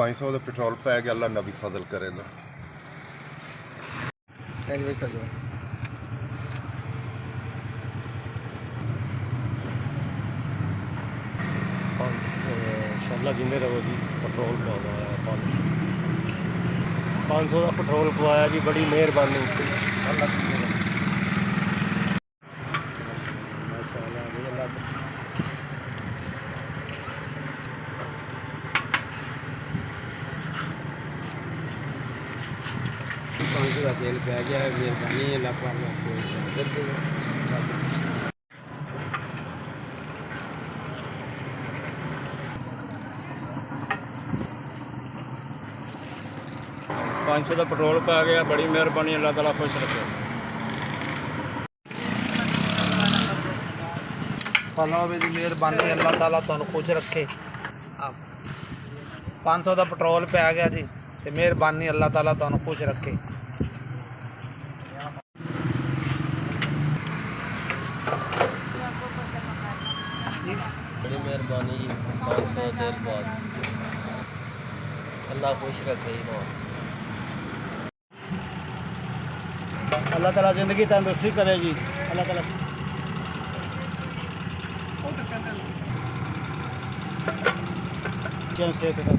500 ਦਾ petrol ਪੈ ਗਿਆ, ਅੱਲਾ ਨਬੀ ਫਜ਼ਲ ਕਰੇਗਾ। इंशाअल्लाह जिंदे रहो जी। पेट्रोल पवाया 500 का पेट्रोल पवाया जी, बड़ी मेहरबानी। का तेल पै गया, मेहरबानी है। अल्लाह पाक आपको इज्जत देगा। 500 का पेट्रोल पै गया, बड़ी मेहरबानी। अल्लाह ताला खुश रखे। फलावे की मेहरबानी, अल्लाह ताला तुहानू खुश रखे। 500 का पेट्रोल पै गया जी, ते मेहरबानी अल्लाह ताला तुहानू खुश रखे। बड़ी मेहरबानी जी। 500 तेल बाद अल्लाह खुश रखे जी। अल्लाह ताला ज़िंदगी तंदुरुस्ती करे जी। अल्लाह ताला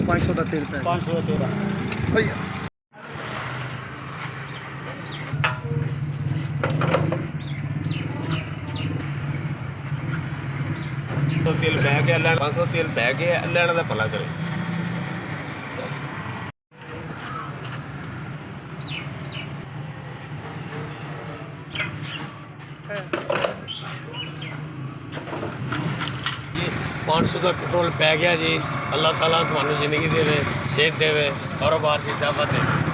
500 का तेल 500 का तेल भैया। तो तेल बह गया, 500 तेल बह गया, अल्लाह का भला करे। जी 500 का पेट्रोल पै गया जी। अल्लाह ताला तुहानू जिंदगी देवे, सेहत देवे, कारोबार की इजाफत दे।